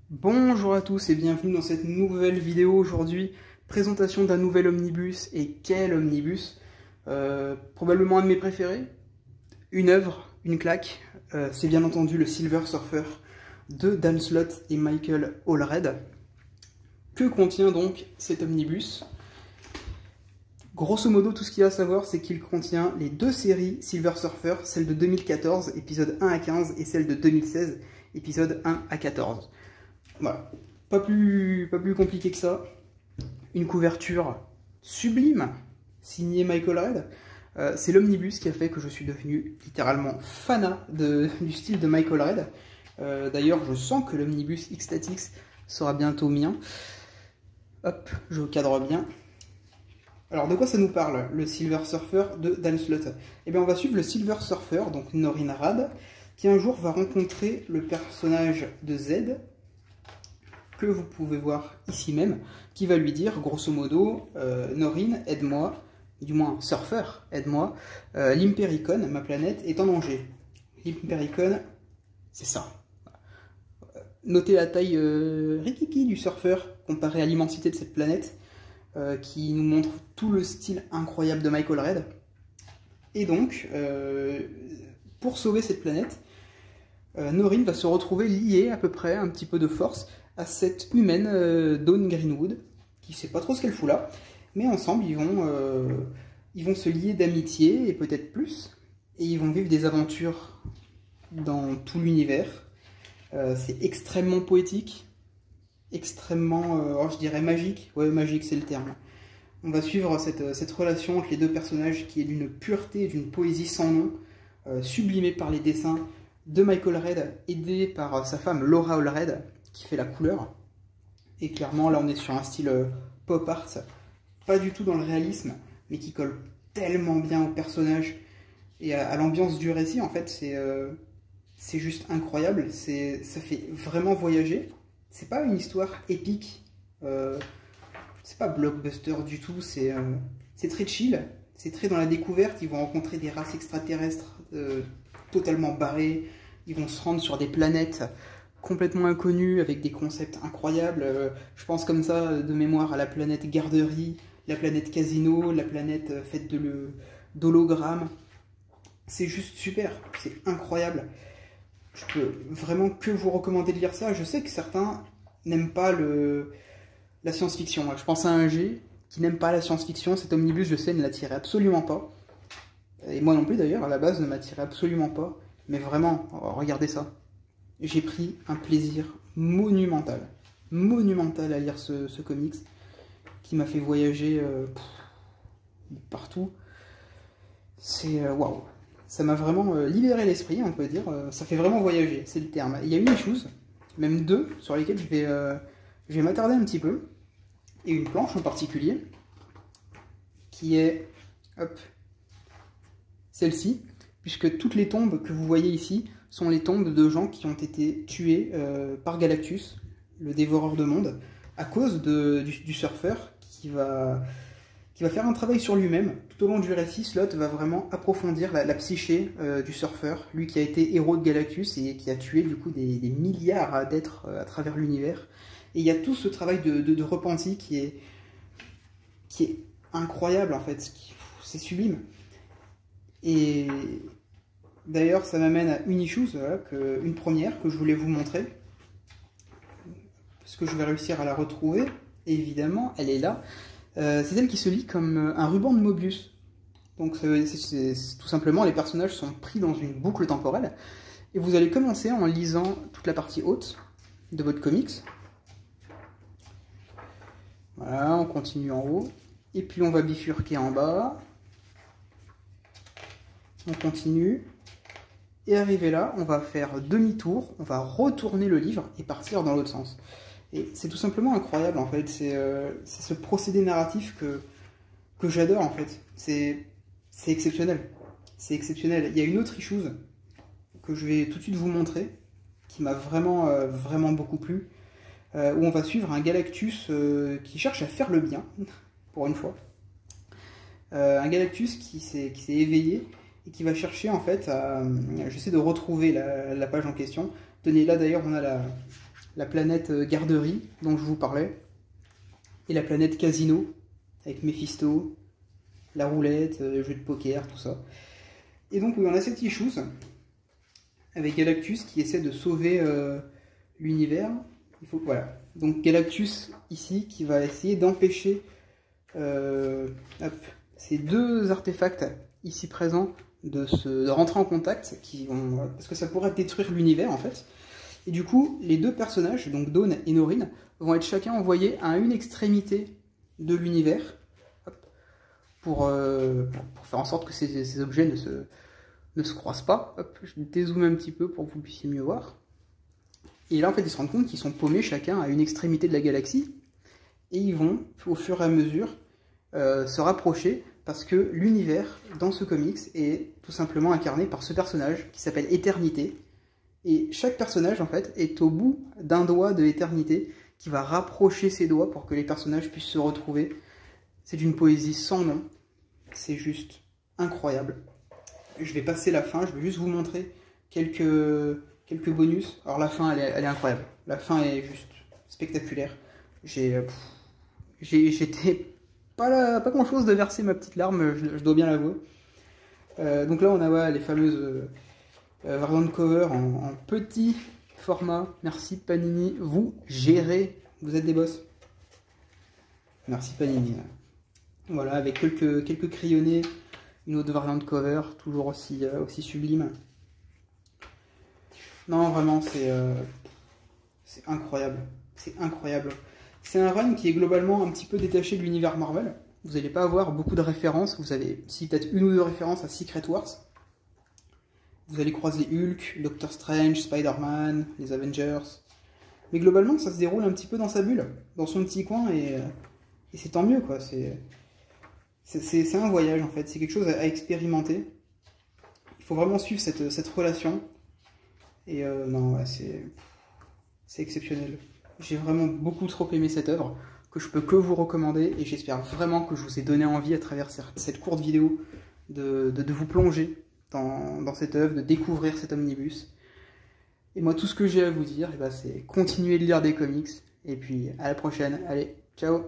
Bonjour à tous et bienvenue dans cette nouvelle vidéo aujourd'hui. Présentation d'un nouvel omnibus. Et quel omnibus! Probablement un de mes préférés. Une œuvre, une claque. C'est bien entendu le Silver Surfer de Dan Slott et Michael Allred. Que contient donc cet omnibus? Grosso modo, tout ce qu'il y a à savoir, c'est qu'il contient les deux séries Silver Surfer, celle de 2014, épisode 1 à 15, et celle de 2016, épisode 1 à 14. Voilà, pas plus compliqué que ça. Une couverture sublime, signée Michael Allred. C'est l'omnibus qui a fait que je suis devenu littéralement fanat du style de Michael Allred. D'ailleurs, je sens que l'omnibus X-Statix sera bientôt mien. Hop, je cadre bien. Alors, de quoi ça nous parle, le Silver Surfer de Dan Slott? Eh bien, on va suivre le Silver Surfer, donc Norrin Radd, qui un jour va rencontrer le personnage de Z, que vous pouvez voir ici même, qui va lui dire, grosso modo, Norrin, aide-moi, du moins Surfer, aide-moi, l'Impericon, ma planète, est en danger. L'Impericon, c'est ça. Notez la taille rikiki du Surfer, comparé à l'immensité de cette planète, qui nous montre tout le style incroyable de Michael Allred. Et donc, pour sauver cette planète, Norrin va se retrouver lié à peu près, un petit peu de force, à cette humaine Dawn Greenwood, qui sait pas trop ce qu'elle fout là, mais ensemble ils vont se lier d'amitié, et peut-être plus, et ils vont vivre des aventures dans tout l'univers. C'est extrêmement poétique, extrêmement, je dirais magique. Ouais, magique c'est le terme. On va suivre cette relation entre les deux personnages qui est d'une pureté et d'une poésie sans nom, sublimée par les dessins de Michael Allred, aidé par sa femme Laura Allred, qui fait la couleur. Et clairement, là on est sur un style pop art, pas du tout dans le réalisme, mais qui colle tellement bien au personnage et à l'ambiance du récit. En fait, c'est juste incroyable, ça fait vraiment voyager. C'est pas une histoire épique, c'est pas blockbuster du tout, c'est très chill, c'est très dans la découverte. Ils vont rencontrer des races extraterrestres totalement barrées, ils vont se rendre sur des planètes complètement inconnues avec des concepts incroyables. Je pense comme ça de mémoire à la planète Garderie, la planète Casino, la planète faite d'hologrammes. C'est juste super, c'est incroyable. Je peux vraiment que vous recommander de lire ça. Je sais que certains n'aiment pas la science-fiction. Je pense à un G qui n'aime pas la science-fiction. Cet omnibus, je sais, ne l'attirait absolument pas. Et moi non plus d'ailleurs, à la base, ne m'attirait absolument pas. Mais vraiment, regardez ça. J'ai pris un plaisir monumental. Monumental à lire ce comics qui m'a fait voyager partout. C'est waouh. Ça m'a vraiment libéré l'esprit, on peut dire. Ça fait vraiment voyager, c'est le terme. Il y a une issue, même deux, sur lesquelles je vais m'attarder un petit peu. Et une planche en particulier, qui est, hop, celle-ci, puisque toutes les tombes que vous voyez ici sont les tombes de gens qui ont été tués par Galactus, le dévoreur de monde, à cause du surfeur qui va faire un travail sur lui-même. Tout au long du récit, Slott va vraiment approfondir la psyché du surfeur, lui qui a été héros de Galactus et qui a tué du coup des milliards d'êtres à travers l'univers. Et il y a tout ce travail de repenti qui est incroyable en fait, c'est sublime. Et d'ailleurs ça m'amène à une issue, voilà, une première que je voulais vous montrer, parce que je vais réussir à la retrouver, évidemment, elle est là. C'est celle qui se lit comme un ruban de Mobius. Donc c'est tout simplement, les personnages sont pris dans une boucle temporelle, et vous allez commencer en lisant toute la partie haute de votre comics. Voilà, on continue en haut, et puis on va bifurquer en bas, on continue, et arrivé là, on va faire demi-tour, on va retourner le livre et partir dans l'autre sens. Et c'est tout simplement incroyable en fait, c'est ce procédé narratif que j'adore en fait, c'est exceptionnel, c'est exceptionnel. Il y a une autre issue que je vais tout de suite vous montrer, qui m'a vraiment, vraiment beaucoup plu, où on va suivre un Galactus qui cherche à faire le bien, pour une fois. Un Galactus qui s'est éveillé et qui va chercher en fait à... J'essaie de retrouver la page en question. Tenez, là d'ailleurs on a la planète Garderie, dont je vous parlais, et la planète Casino, avec Mephisto, la roulette, le jeu de poker, tout ça. Et donc, oui, on a cette issues, avec Galactus qui essaie de sauver l'univers. Voilà. Donc Galactus, ici, qui va essayer d'empêcher ces deux artefacts ici présents de rentrer en contact, parce que ça pourrait détruire l'univers, en fait. Et du coup, les deux personnages, donc Dawn et Norrin, vont être chacun envoyés à une extrémité de l'univers, pour faire en sorte que ces objets ne se croisent pas. Hop, je dézoome un petit peu pour que vous puissiez mieux voir. Et là, en fait, ils se rendent compte qu'ils sont paumés chacun à une extrémité de la galaxie, et ils vont, au fur et à mesure, se rapprocher, parce que l'univers, dans ce comics, est tout simplement incarné par ce personnage, qui s'appelle Éternité. Et chaque personnage, en fait, est au bout d'un doigt de Éternité, qui va rapprocher ses doigts pour que les personnages puissent se retrouver. C'est d'une poésie sans nom. C'est juste incroyable. Je vais passer la fin, je vais juste vous montrer quelques bonus. Alors la fin, elle est incroyable. La fin est juste spectaculaire. J'étais pas grand chose de verser ma petite larme, je dois bien l'avouer. Donc là, on a les fameuses variantes cover en petit format. Merci Panini, vous gérez, vous êtes des boss. Merci Panini. Voilà, avec quelques crayonnés, une autre variante cover, toujours aussi sublime. Non, vraiment, c'est incroyable. C'est incroyable. C'est un run qui est globalement un petit peu détaché de l'univers Marvel. Vous n'allez pas avoir beaucoup de références. Vous avez, si peut-être une ou deux références à Secret Wars. Vous allez croiser Hulk, Doctor Strange, Spider-Man, les Avengers. Mais globalement, ça se déroule un petit peu dans sa bulle, dans son petit coin, et c'est tant mieux, quoi. C'est un voyage, en fait. C'est quelque chose à expérimenter. Il faut vraiment suivre cette relation. Et non, ouais, c'est exceptionnel. J'ai vraiment beaucoup trop aimé cette œuvre, que je peux que vous recommander, et j'espère vraiment que je vous ai donné envie, à travers cette courte vidéo, de vous plonger dans cette œuvre, de découvrir cet omnibus. Et moi, tout ce que j'ai à vous dire, c'est continuer de lire des comics, et puis à la prochaine. Allez, ciao!